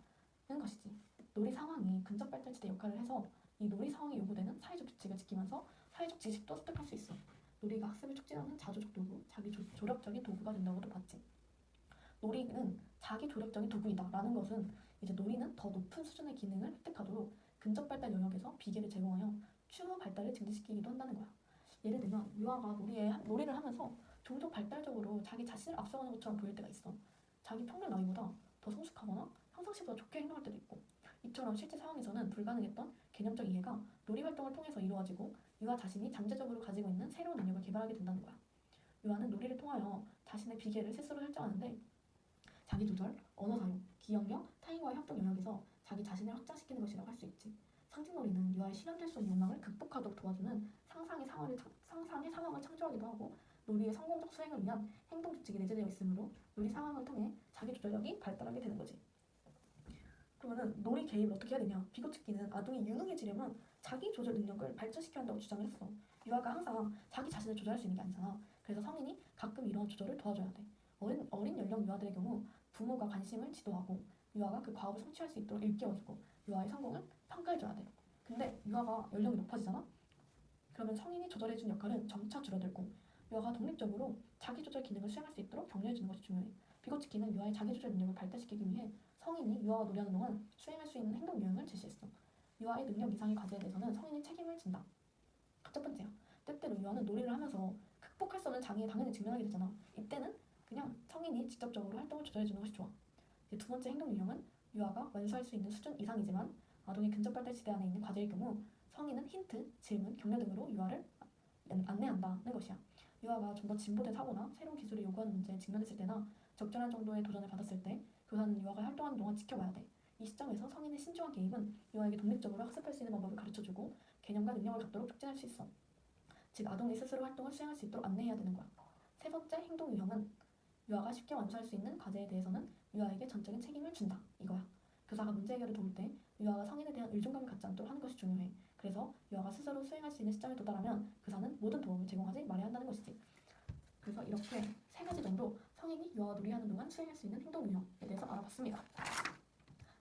A: 것이지. 놀이 상황이 근접 발달지대 역할을 해서 이 놀이 상황에 요구되는 사회적 규칙을 지키면서 사회적 지식도 습득할 수 있어. 놀이가 학습을 촉진하는 자조적 도구, 자기 조력적인 도구가 된다고도 봤지. 놀이는 자기 조력적인 도구이다라는 것은 이제 놀이는 더 높은 수준의 기능을 획득하도록 근접 발달 영역에서 비계를 제공하여 추후 발달을 증진시키기도 한다는 거야. 예를 들면 유아가 놀이를 하면서 종종 발달적으로 자기 자신을 앞서가는 것처럼 보일 때가 있어. 자기 평균 나이보다 더 성숙하거나 평상시보다 좋게 행동할 때도 있고 이처럼 실제 상황에서는 불가능했던 개념적 이해가 놀이 활동을 통해서 이루어지고 유아 자신이 잠재적으로 가지고 있는 새로운 능력을 개발하게 된다는 거야. 유아는 놀이를 통하여 자신의 비계를 스스로 설정하는데 자기 조절, 언어 사용, 기억력, 타인과의 협동 영역에서 자기 자신을 확장시키는 것이라고 할 수 있지. 상징놀이는 유아의 실현될 수 없는 욕망을 극복하도록 도와주는 상상의 상황을 창조하기도 하고 놀이의 성공적 수행을 위한 행동 규칙이 내재되어 있으므로 놀이 상황을 통해 자기 조절력이 발달하게 되는 거지. 그러면은 놀이 개입을 어떻게 해야 되냐? 비거치기는 아동이 유능해지려면 자기 조절 능력을 발전시켜야 한다고 주장을 했어. 유아가 항상 자기 자신을 조절할 수 있는 게 아니잖아. 그래서 성인이 가끔 이런 조절을 도와줘야 돼. 어린 연령 유아들의 경우 부모가 관심을 지도하고 유아가 그 과업을 성취할 수 있도록 일깨워주고 유아의 성공을 평가해줘야 돼. 근데 유아가 연령이 높아지잖아? 그러면 성인이 조절해준 역할은 점차 줄어들고 유아가 독립적으로 자기조절 기능을 수행할 수 있도록 격려해주는 것이 중요해. 비거치기는 유아의 자기조절 능력을 발달시키기 위해 성인이 유아와 놀이하는 동안 수행할 수 있는 행동 유형을 제시했어. 유아의 능력 이상의 과제에 대해서는 성인이 책임을 진다. 첫 번째야. 때때로 유아는 놀이를 하면서 극복할 수 없는 장애에 당연히 직면하게 되잖아. 이때는 그냥 성인이 직접적으로 활동을 조절해주는 것이 좋아. 두 번째 행동 유형은 유아가 완수할 수 있는 수준 이상이지만 아동의 근접 발달 지대 안에 있는 과제일 경우 성인은 힌트, 질문, 격려 등으로 유아를 안내한다는 것이야. 유아가 좀 더 진보된 사고나 새로운 기술을 요구하는 문제에 직면했을 때나 적절한 정도의 도전을 받았을 때 교사는 유아가 활동하는 동안 지켜봐야 돼. 이 시점에서 성인의 신중한 개입은 유아에게 독립적으로 학습할 수 있는 방법을 가르쳐주고 개념과 능력을 갖도록 촉진할 수 있어. 즉 아동이 스스로 활동을 수행할 수 있도록 안내해야 되는 거야. 세 번째 행동 유형은 유아가 쉽게 완수할 수 있는 과제에 대해서는 유아에게 전적인 책임을 준다. 이거야. 교사가 문제 해결을 도울 때 유아가 성인에 대한 의존감을 갖지 않도록 하는 것이 중요해. 그래서 유아가 스스로 수행할 수 있는 시점에 도달하면 교사는 모든 도움을 제공하지 말아야 한다는 것이지. 그래서 이렇게 세 가지 정도 성인이 유아와 놀이하는 동안 수행할 수 있는 행동 유형에 대해서 알아봤습니다.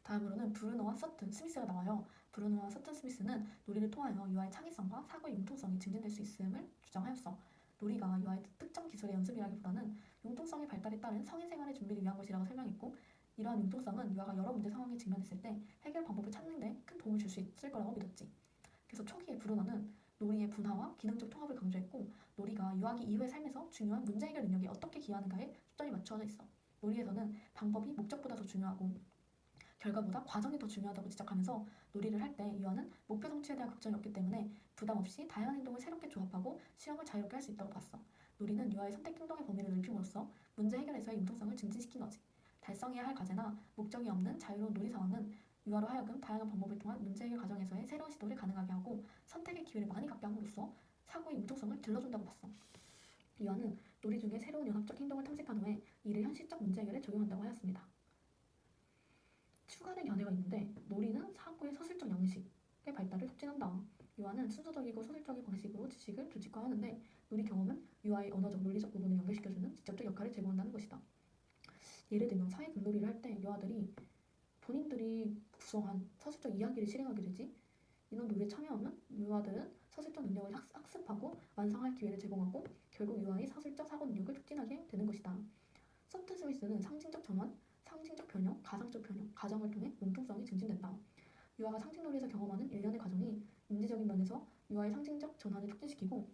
A: 다음으로는 브루노와 서튼 스미스가 나와요. 브루노와 서튼 스미스는 놀이를 통하여 유아의 창의성과 사고의 융통성이 증진될 수 있음을 주장하였어. 놀이가 유아의 특정 기술의 연습이라기보다는 융통성의 발달에 따른 성인 생활의 준비를 위한 것이라고 설명했고 이러한 융통성은 유아가 여러 문제 상황에 직면했을 때 해결 방법을 찾는 데 큰 도움을 줄 수 있을 거라고 믿었지. 그래서 초기에 브루노는 놀이의 분화와 기능적 통합을 강조했고 놀이가 유아기 이후의 삶에서 중요한 문제 해결 능력에 어떻게 기여하는가에 초점이 맞춰져 있어. 놀이에서는 방법이 목적보다 더 중요하고 결과보다 과정이 더 중요하다고 지적하면서 놀이를 할 때 유아는 목표 성취에 대한 걱정이 없기 때문에 부담 없이 다양한 행동을 새롭게 조합하고 실험을 자유롭게 할 수 있다고 봤어. 놀이는 유아의 선택 행동의 범위를 넓힘으로써 문제 해결에서의 융통성을 증진시킨 거지. 달성해야 할 과제나 목적이 없는 자유로운 놀이 상황은 유아로 하여금 다양한 방법을 통한 문제 해결 과정에서의 새로운 시도를 가능하게 하고 선택의 기회를 많이 갖게 함으로써 사고의 융통성을 길러준다고 봤어. 유아는 놀이 중에 새로운 연합적 행동을 탐색한 후에 이를 현실적 문제 해결에 적용한다고 하였습니다. 추가된 견해가 있는데 놀이는 사고의 서술적 양식의 발달을 촉진한다. 유아는 순서적이고 서술적인 방식으로 지식을 조직화하는데 놀이 경험은 유아의 언어적, 논리적 부분을 연결시켜주는 직접적 역할을 제공한다는 것이다. 예를 들면 사회 글놀이를 할 때 유아들이 본인들이 구성한 서술적 이야기를 실행하게 되지. 이런 놀이에 참여하면 유아들은 서술적 능력을 학습하고 완성할 기회를 제공하고 결국 유아의 서술적 사고 능력을 촉진하게 되는 것이다. 소프트 스미스는 상징적 전환, 상징적 변형, 가상적 변형, 가정을 통해 융통성이 증진된다. 유아가 상징놀이에서 경험하는 일련의 과정이 인지적인 면에서 유아의 상징적 전환을 촉진시키고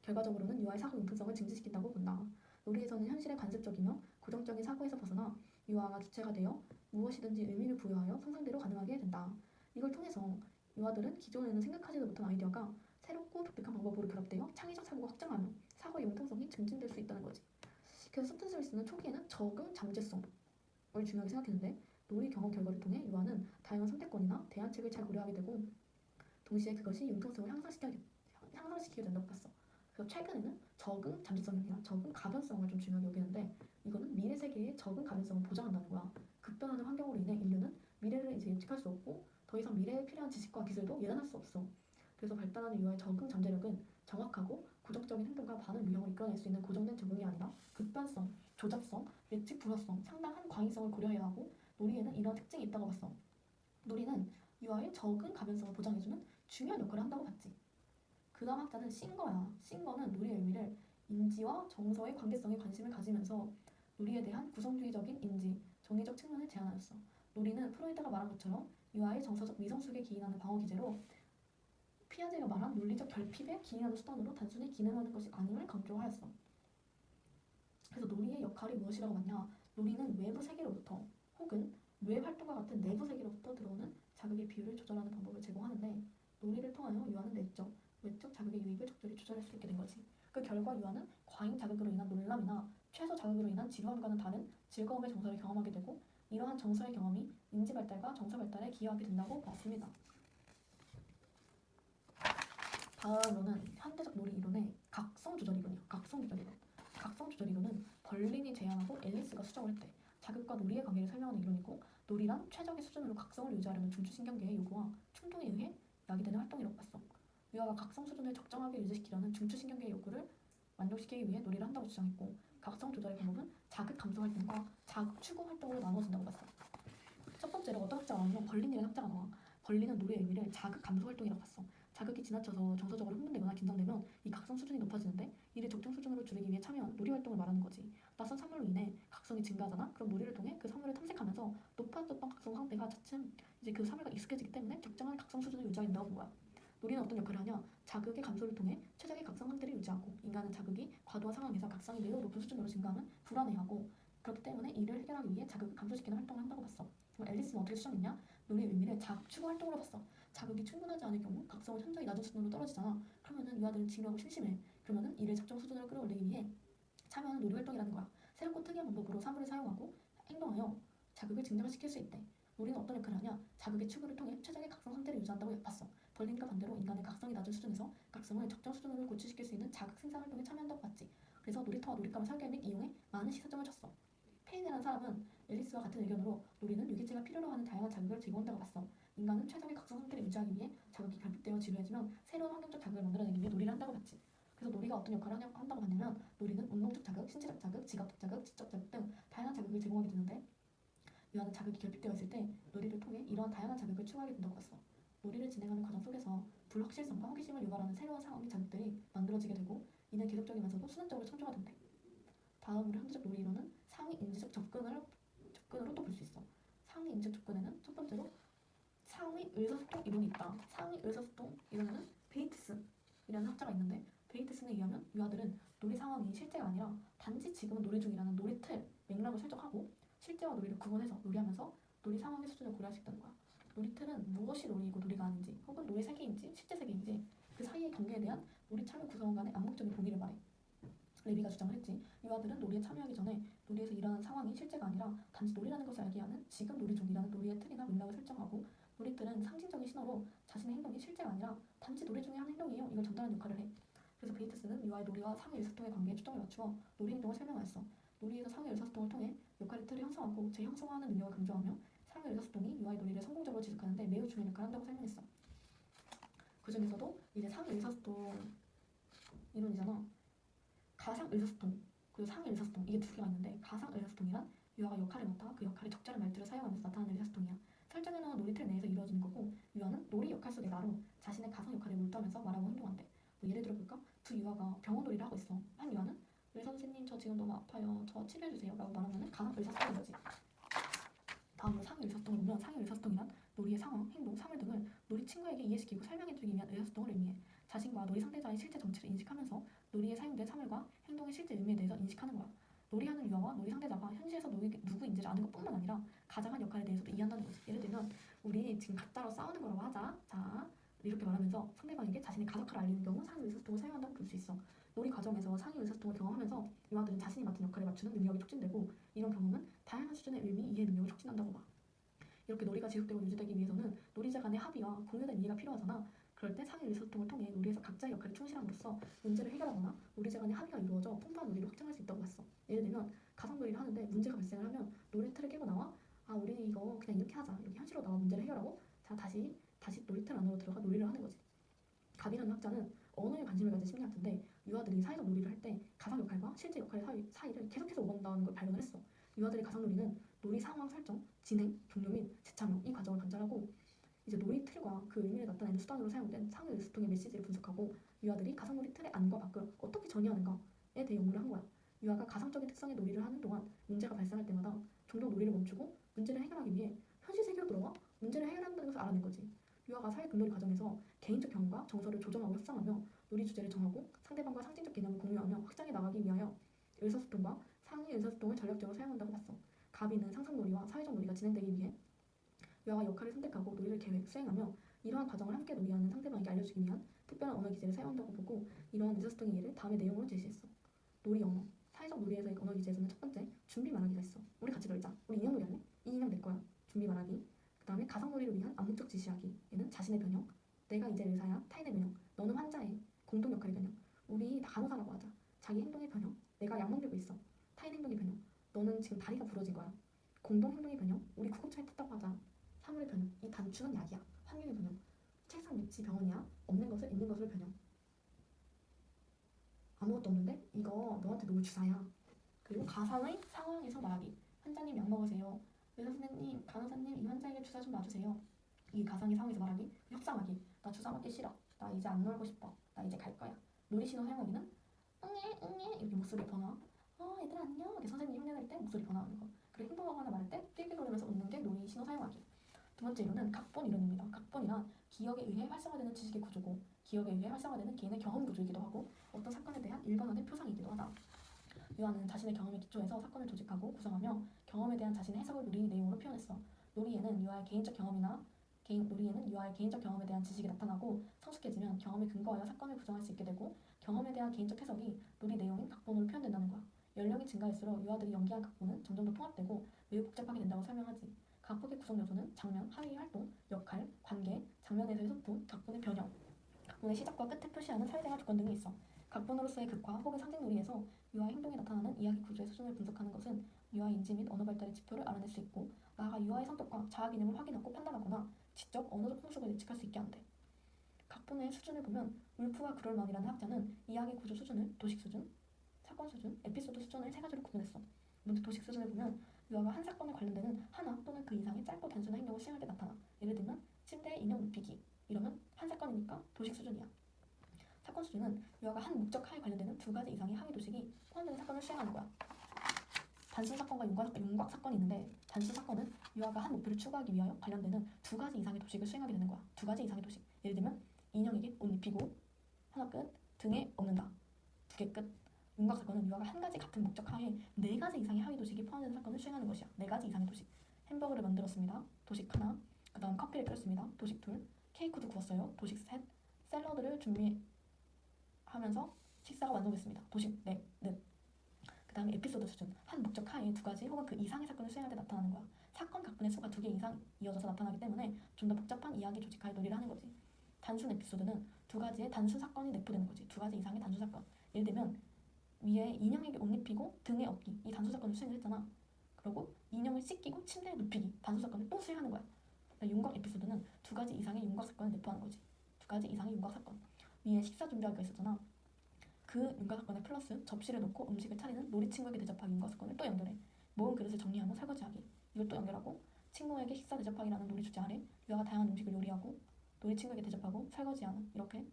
A: 결과적으로는 유아의 사고 융통성을 증진시킨다고 본다. 놀이에서는 현실의 관습적이며 고정적인 사고에서 벗어나 유아가 주체가 되어 무엇이든지 의미를 부여하여 상상대로 가능하게 된다. 이걸 통해서 유아들은 기존에는 생각하지도 못한 아이디어가 새롭고 독특한 방법으로 결합되어 창의적 사고가 확장하며 사고의 융통성이 증진될 수 있다는 거지. 그래서 소프트 스미스는 초기에는 적응 잠재성을 중요하게 생각했는데 놀이 경험 결과를 통해 유아는 다양한 선택권이나 대안책을 잘 고려하게 되고 동시에 그것이 융통성을 향상시키게 된다고 봤어. 그래서 최근에는 적응 잠재성이 아니라 적응 가변성을 좀 중요하게 여기는데 이거는 미래 세계의 적응 가변성을 보장한다는 거야. 급변하는 환경으로 인해 인류는 미래를 이제 예측할 수 없고 더 이상 미래에 필요한 지식과 기술도 예단할 수 없어. 그래서 발달하는 유아의 적응 잠재력은 정확하고 고정적인 행동과 반응 유형을 이끌어낼 수 있는 고정된 적응이 아니라 급변성, 조잡성, 예측 불허성, 상당한 광의성을 고려해야 하고 놀이에는 이런 특징이 있다고 봤어. 놀이는 유아의 적응 가변성을 보장해주는 중요한 역할을 한다고 봤지. 그 다음 학자는 싱거야. 싱거는 놀이의 의미를 인지와 정서의 관계성에 관심을 가지면서 놀이에 대한 구성주의적인 인지, 정의적 측면을 제안하였어. 놀이는 프로이드가 말한 것처럼 유아의 정서적 미성숙에 기인하는 방어 기제로 피아제가 말한 논리적 결핍에 기인하는 수단으로 단순히 기능하는 것이 아님을 강조하였어. 그래서 놀이의 역할이 무엇이라고 봤냐? 놀이는 외부 세계로부터 혹은 뇌 활동과 같은 내부 세계로부터 들어오는 자극의 비율을 조절하는 방법을 제공하는데 놀이를 통하여 유아는 내적, 외적 자극의 유입을 적절히 조절할 수 있게 된 거지. 그 결과 유아는 과잉 자극으로 인한 놀람이나 최소 자극으로 인한 지루함과는 다른 즐거움의 정서를 경험하게 되고 이러한 정서의 경험이 인지 발달과 정서 발달에 기여하게 된다고 봤습니다. 다음으로는 현대적 놀이 이론의 각성 조절 이론이야. 각성 조절 이론. 각성 조절 이론은 벌린이 제안하고 앨리스가 수정을 했대. 자극과 놀이의 관계를 설명하는 이론이고 놀이란 최적의 수준으로 각성을 유지하려는 중추신경계의 요구와 충동에 의해 야기되는 활동이라고 봤어. 유아가 각성 수준을 적정하게 유지시키려는 중추신경계의 요구를 만족시키기 위해 놀이를 한다고 주장했고 각성 조절의 방법은 자극 감소 활동과 자극 추구 활동으로 나누어진다고 봤어. 첫 번째로 어떤 학자가 나오면 벌린이라는 학자가 나와. 벌린은 놀이의 의미를 자극 감소 활동이라고 봤어. 자극이 지나쳐서 정서적으로 흥분되거나 긴장되면 이 각성 수준이 높아지는데 이를 적정 수준으로 줄이기 위해 참여한 놀이 활동을 말하는 거지. 낯선 사물로 인해 각성이 증가하잖아. 그럼 놀이를 통해 그 사물을 탐색하면서 높아졌던 각성 상태가 차츰 이제 그 사물과 익숙해지기 때문에 적정한 각성 수준을 유지하게 된다고 본 거야. 놀이는 어떤 역할을 하냐? 자극의 감소를 통해 최적의 각성 상태를 유지하고 인간은 자극이 과도한 상황에서 각성이 매우 높은 수준으로 증가하면 불안해하고 그렇기 때문에 이를 해결하기 위해 자극을 감소시키는 활동을 한다고 봤어. 그럼 앨리스는 어떻게 수정했냐? 놀이의 의미를 자극 추구 활동으로 봤어. 자극이 충분하지 않을 경우 각성은 현저히 낮은 수준으로 떨어지잖아. 그러면은 유아들은 지루하고 심심해. 그러면은 이를 적정 수준으로 끌어올리기 위해 참여하는 놀이 활동이라는 거야. 새롭고 특이한 방법으로 사물을 사용하고 행동하여 자극을 증강시킬 수 있대. 놀이는 어떤 역할을 하냐? 자극의 추구를 통해 최적의 각성 상태를 유지한다고 봤어. 벌린과 반대로 인간의 각성이 낮은 수준에서 각성을 적정 수준으로 고취시킬 수 있는 자극 생산 활동에 참여한다고 봤지. 그래서 놀이터와 놀잇감을 설계 및 이용해 많은 시사점을 줬어. 페인이라는 사람은 앨리스와 같은 의견으로 놀이는 유기체가 필요로 하는 다양한 자극을 제공한다고 봤어. 인간은 최적의 각성 상태를 유지하기 위해 자극이 결핍되어 지루해지면 새로운 환경적 자극을 만들어내기 위해 놀이를 한다고 봤지. 그래서 놀이가 어떤 역할을 한다고 봤냐면 놀이는 운동적 자극, 신체적 자극, 지각적 자극, 지적 자극 등 다양한 자극을 제공하게 되는데 유아는 자극이 결핍되어 있을 때 놀이를 통해 이러한 다양한 자극을 추구하게 된다고 봤어. 놀이를 진행하는 과정 속에서 불확실성과 호기심을 유발하는 새로운 상황이 자극들이 만들어지게 되고 이는 계속적이면서도 수능적으로 창조가 된대. 다음으로 현대적 놀이 이론은 상위 인지적 접근으로 또 볼 수 있어. 상위 인지적 접근에는 첫 번째로 상위 의사소통 이론이 있다. 상위 의사소통 이론에는 베이트스이라는 학자가 있는데 베이트스에 의하면 유아들은 놀이 상황이 실제가 아니라 단지 지금은 놀이 중이라는 놀이 틀 맥락을 설정하고 실제와 놀이를 구분해서 놀이하면서 놀이 상황의 수준을 고려할 수 있다는 거야. 놀이 틀은 무엇이 놀이이고 놀이가 아닌지 혹은 놀이 세계인지 실제 세계인지 그 사이의 관계에 대한 놀이 참여 구성원 간의 암묵적인 동의를 말해. 레비가 주장을 했지. 유아들은 놀이에 참여하기 전에 놀이에서 일어나는 상황이 실제가 아니라 단지 놀이라는 것을 알게 하는 지금 놀이 중이라는 놀이의 틀이나 맥락을 설정하고, 놀이들은 상징적인 신호로 자신의 행동이 실제가 아니라 단지 놀이 중의 한 행동이에요, 이걸 전달하는 역할을 해. 그래서 베이트스는 유아의 놀이와 상의 의사소통의 관계에 초점을 맞추어 놀이 행동을 설명하였어. 놀이에서 상의 의사소통을 통해 역할의 틀을 형성하고 재형성화하는 능력을 강조하며, 상의 의사소통이 유아의 논리를 성공적으로 지속하는데 매우 중요한 역할을 한다고 설명했어. 그 중에서도 이제 상의 의사소통 이론이잖아. 가상 의사소통 그리고 상의 의사소통, 이게 두 개가 있는데, 가상 의사소통이란 유아가 역할을 맡아 그 역할에 적절한 말투를 사용하면서 나타나는 의사소통이야. 설정해놓은 놀이 틀 내에서 이루어지는 거고, 유아는 놀이 역할 속의 나로 자신의 가상 역할에 몰두하면서 말하고 행동한대. 뭐 예를 들어볼까? 두 유아가 병원 놀이를 하고 있어. 한 유아는 의사 선생님 저 지금 너무 아파요, 저 치료해주세요 라고 말하면 가상 의사소통인 거지. 다음으로 상의 의사소통을 보면, 상의 의사소통이란 놀이의 상황, 행동, 사물 등을 놀이 친구에게 이해시키고 설명해주기 위한 의사소통을 의미해. 자신과 놀이 상대자의 실제 정체를 인식하면서 놀이에 사용된 사물과 행동의 실제 의미에 대해서 인식하는 거야. 놀이하는 유아와 놀이 상대자가 현실에서 누구인지를 아는 것뿐만 아니라 가장한 역할에 대해서도 이해한다는 거지. 예를 들면 우리 지금 가짜로 싸우는 거라고 하자. 자, 이렇게 말하면서 상대방에게 자신의 가석화를 알리는 경우 상의 의사소통을 사용한다고 볼 수 있어. 놀이 과정에서 상의 의사소통을 경험하면서 유아들은 자신이 맡은 역할을 맞추는 능력이 촉진되고, 이런 경험은 다양한 수준의 의미, 이해 능력을 촉진한다고 봐. 이렇게 놀이가 지속되고 유지되기 위해서는 놀이자 간의 합의와 공유된 이해가 필요하잖아. 그럴 때 상의 의사소통을 통해 놀이에서 각자의 역할을 충실함으로써 문제를 해결하거나 놀이자 간의 합의가 이루어져 풍부한 놀이를 확장할 수 있다고 봤어. 예를 들면 가상 놀이를 하는데 문제가 발생을 하면 놀이 틀을 깨고 나와, 아 우리 이거 그냥 이렇게 하자, 여기 현실로 나와 문제를 해결하고, 자 다시 놀이 틀 안으로 들어가 놀이를 하는 거지. 갑이라는 학자는 언어에 관심을 가진 심리학자인데, 유아들이 사회적 놀이를 할 때 가상 역할과 실제 역할의 사이를 계속해서 오간다는 걸 발견을 했어. 유아들의 가상 놀이는 놀이 상황 설정, 진행, 종료 및 재참여, 이 과정을 관찰하고, 이제 놀이 틀과 그 의미를 나타내는 수단으로 사용된 상의 의사소통의 메시지를 분석하고, 유아들이 가상 놀이 틀의 안과 밖을 어떻게 전이하는가에 대해 연구를 한 거야. 유아가 가상적인 특성의 놀이를 하는 동안 문제가 발생할 때마다 종종 놀이를 멈추고 문제를 해결하기 위해 현실 세계로 돌아와 문제를 해결한다는 것을 알아낸 거지. 유아가 사회 급놀이 과정에서 개인적 경험과 정서를 조정하고 협상하며 놀이 주제를 정하고 상대방과 상징적 개념을 공유하며 확장해 나가기 위하여 의사소통과 상의 의사소통을 전략적으로 사용한다고 봤어. 가비는 상상놀이와 사회적 놀이가 진행되기 위해 유아가 역할을 선택하고 놀이를 계획, 수행하며 이러한 과정을 함께 놀이하는 상대방에게 알려주기 위한 특별한 언어 기제를 사용한다고 보고, 이러한 의사소통의 예를 다음의 내용으로 제시했어. 놀이 언어. 사회적 놀이에서의 언어 기제에서는 첫 번째, 준비 말하기가 있어. 우리 같이 놀자. 우리 인형 놀이 할래? 이 인형 내 거야. 준비 말하기. 그 다음에 가상 놀이를 위한 암묵적 지시하기. 얘는 자신의 변형. 내가 이제 의사야. 타인의 변형. 너는 환자해. 공동 역할의 변형. 우리 다 간호사라고 하자. 자기 행동의 변형. 내가 약 만들고 있어. 타인 행동의 변형. 너는 지금 다리가 부러진 거야. 공동 행동의 변형. 우리 구급차에 탔다고 하자. 사물의 변형. 이 단추는 약이야. 환경의 변형. 책상 밑이 병원이야. 없는 것을 있는 것으로 변형. 아무것도 없는데 이거 너한테 놓을 주사야. 그리고 가상의 상황에서 말하기. 환자님 약 먹으세요. 의사 선생님, 간호사님 이 환자에게 주사 좀 놔주세요. 이 가상의 상황에서 말하기. 협상하기. 나 주사 맞기 싫어. 나 이제 안 놀고 싶어. 나 이제 갈 거야. 놀이 신호 사용하기는 응애 응애 이렇게 목소리 변화. 얘들아 안녕. 이렇게 선생님 흉내낼 때 목소리 변화하는 거. 그리고 행동하거나 말할 때 띨띨거리면서 웃는 게 놀이 신호 사용하기. 두 번째 이론은 각본 이론입니다. 각본이란 기억에 의해 활성화되는 지식의 구조고, 기억에 의해 활성화되는 개인의 경험 구조이기도 하고, 어떤 사건에 대한 일반화된 표상이기도 하다. 유아는 자신의 경험에 기초해서 사건을 조직하고 구성하며 경험에 대한 자신의 해석을 놀이 내용으로 표현했어. 놀이에는 유아의 개인적 경험에 대한 지식이 나타나고 성숙해지면 경험에 근거하여 사건을 구성할 수 있게 되고, 경험에 대한 개인적 해석이 놀이 내용인 각본으로 표현된다는 거야. 연령이 증가할수록 유아들이 연기한 각본은 점점 더 통합되고 매우 복잡하게 된다고 설명하지. 각본의 구성 요소는 장면, 하위 활동, 역할, 관계, 장면에서의 소품, 각본의 변형, 각본의 시작과 끝에 표시하는 사회생활 조건 등이 있어. 각본으로서의 극화 혹은 상징 놀이에서 유아의 행동에 나타나는 이야기 구조의 수준을 분석하는 것은 유아의 인지 및 언어 발달의 지표를 알아낼 수 있고, 나아가 유아의 성격과 자아 개념을 확인하고 판단하거나 지적 언어적 풍속을 예측할 수 있게 한대. 각본의 수준을 보면 울프와 그롤만이라는 학자는 이야기 구조 수준을 도식 수준, 사건 수준, 에피소드 수준을 세 가지로 구분했어. 먼저 도식 수준을 보면 유아가 한 사건에 관련되는 하나 또는 그 이상의 짧고 단순한 행동을 수행할 때 나타나. 예를 들면 침대에 인형 눕히기. 이러면 한 사건이니까 도식 수준이야. 사건 수준은 유아가 한 목적 하에 관련되는 두 가지 이상의 하위 도식이 포함되는 사건을 수행하는 거야. 단순 사건과 윤곽 사건이 있는데, 단순 사건은 유아가 한 목표를 추구하기 위하여 관련되는 두 가지 이상의 도식을 수행하게 되는 거야. 두 가지 이상의 도식. 예를 들면 인형에게 옷 입히고 하나 끝, 등에 업는다. 두 개 끝. 윤곽 사건은 유아가 한 가지 같은 목적 하에 네 가지 이상의 하위 도식이 포함되는 사건을 수행하는 것이야. 네 가지 이상의 도식. 햄버거를 만들었습니다. 도식 하나. 그 다음 커피를 끓였습니다. 도식 둘. 케이크도 구웠어요. 도식 셋. 샐러드를 준비하면서 식사가 완성됐습니다. 도식 넷. 그 다음에 에피소드 수준. 한 목적 하에 두 가지 혹은 그 이상의 사건을 수행할 때 나타나는 거야. 사건 각본의 수가 2개 이상 이어져서 나타나기 때문에 좀 더 복잡한 이야기 조직하에 놀이를 하는 거지. 단순 에피소드는 두 가지의 단순 사건이 내포되는 거지. 두 가지 이상의 단순 사건. 예를 들면 위에 인형에게 옷 입히고 등에 업기, 이 단순 사건을 수행을 했잖아. 그리고 인형을 씻기고 침대에 눕히기, 단순 사건을 또 수행하는 거야. 그러니까 윤곽 에피소드는 두 가지 이상의 윤곽 사건을 내포하는 거지. 두 가지 이상의 윤곽 사건. 위에 식사 준비하기가 있었잖아. 그 윤곽 사건에 플러스 접시를 놓고 음식을 차리는 놀이 친구에게 대접하기 윤곽 사건을 또 연결해. 모은 그릇을 정리하며 설거지하기, 이걸 또 연결하고 친구에게 식사 대접하기라는 놀이 주제 아래 유아가 다양한 음식을 요리하고 놀이 친구에게 대접하고 설거지하는, 이렇게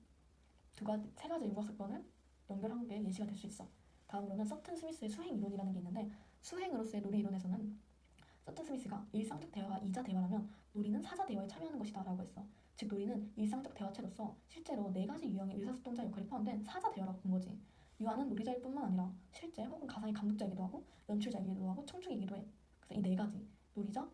A: 세 가지 윤곽 사건을 연결한 게 예시가 될 수 있어. 다음으로는 서튼 스미스의 수행 이론이라는 게 있는데, 수행으로서의 놀이 이론에서는 서튼 스미스가 일상적 대화가 이자 대화라면 놀이는 사자 대화에 참여하는 것이다 라고 했어. 즉 놀이는 일상적 대화체로서 실제로 4가지 유형의 의사소통자 역할이 포함된 사자 대화라고 본 거지. 유아는 놀이자일 뿐만 아니라 실제 혹은 가상의 감독자이기도 하고 연출자이기도 하고 청중이기도 해. 그래서 이 4가지 놀이자,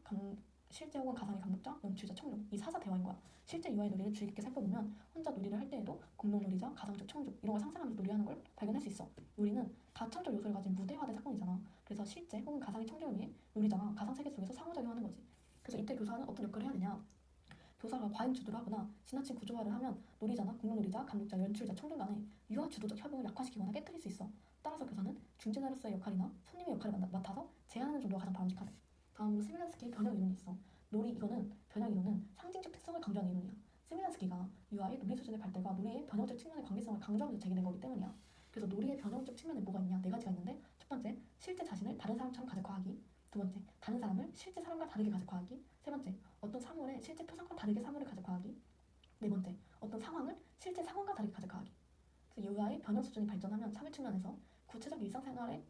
A: 실제 혹은 가상의 감독자, 연출자, 청중, 이 사자 대화인 거야. 실제 유아의 놀이를 주의 깊게 살펴보면 혼자 놀이를 할 때에도 공동 놀이자, 가상적 청중 이런 걸 상상하면서 놀이하는 걸 발견할 수 있어. 놀이는 다창적 요소를 가진 무대화된 사건이잖아. 그래서 실제 혹은 가상의 청중을 위해 놀이자가 가상 세계 속에서 상호작용하는 거지. 그래서 이때 교사는 어떤 역할을 해야 되냐? 교사가 과잉 주도를 하거나 지나친 구조화를 하면 놀이자나 공동 놀이자, 감독자, 연출자, 청중 간에 유아 주도적 협응을 약화시키거나 깨뜨릴 수 있어. 따라서 교사는 중재자로서의 역할이나 손님의 역할을 맡아서 제한하는 정도가 가장 바람직하대. 다음으로 스밀란스키의 변형 이론이 있어. 변형 이론은 상징적 특성을 강조하는 이론이야. 스밀란스키가 유아의 놀이 수준의 발달과 놀이의 변형적 측면의 관계성을 강조하면서 제기된 거기 때문이야. 그래서 놀이의 변형적 측면에 뭐가 있냐? 4가지가 있는데, 첫 번째, 실제 자신을 다른 사람처럼 가득화하기. 두 번째, 다른 사람을 실제 사람과 다르게 가득화하기. 세 번째, 어떤 사물의 실제 표상과 다르게 사물을 가득화하기. 네 번째, 어떤 상황을 실제 상황과 다르게 가득화하기. 그래서 유아의 변형 수준이 발전하면 사물 측면에서 구체적 일상 상황에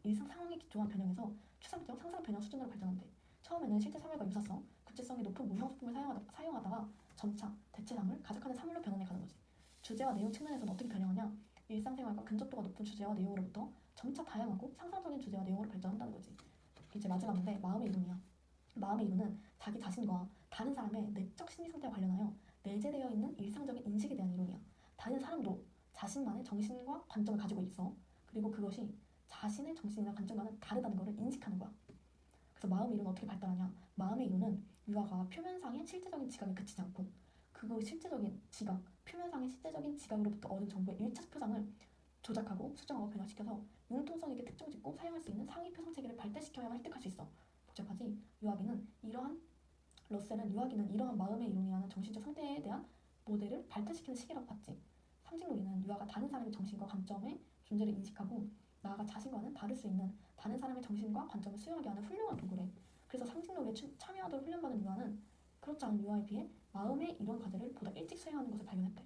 A: 기초한 변형에서 추상적 상상 변형 수준으로 발전한대. 처음에는 실제 사물과 유사성, 구체성이 높은 무형 소품을 사용하다가 점차 대체상을 가득하는 사물로 변환해 가는 거지. 주제와 내용 측면에서는 어떻게 변형하냐? 일상생활과 근접도가 높은 주제와 내용으로부터 점차 다양하고 상상적인 주제와 내용으로 발전한다는 거지. 이제 마지막인데, 마음의 이론이야. 마음의 이론은 자기 자신과 다른 사람의 내적 심리 상태와 관련하여 내재되어 있는 일상적인 인식에 대한 이론이야. 다른 사람도 자신만의 정신과 관점을 가지고 있어. 그리고 그것이 자신의 정신이나 관점과는 다르다는 것을 인식하는 거야. 그래서 마음의 이론은 어떻게 발달하냐? 마음의 이론은 유아가 표면상의 실제적인 지각에 그치지 않고 그 실제적인 지각, 표면상의 실제적인 지각으로부터 얻은 정보의 1차 표상을 조작하고 수정하고 변화시켜서 융통성 있게 특정 짓고 사용할 수 있는 상위 표상 체계를 발달시켜야만 획득할 수 있어. 복잡하지? 유아기는 이러한 마음의 이론이라는 정신적 상태에 대한 모델을 발달시키는 시기라고 봤지. 상징놀이는 유아가 다른 사람의 정신과 관점의 존재를 인식하고 나아가 자신과는 다를 수 있는 다른 사람의 정신과 관점을 수용하게 하는 훌륭한 도구래. 그래서 상징놀이에 참여하도록 훈련받은 유아는 그렇지 않은 유아에 비해 마음의 이론 과제를 보다 일찍 수행하는 것을 발견했대.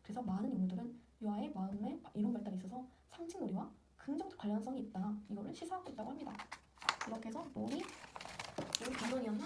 A: 그래서 많은 연구들은 유아의 마음의 이론 발달에 있어서 상징놀이와 긍정적 관련성이 있다, 이거를 시사하고 있다고 합니다. 이렇게 해서 놀이 이론이었나?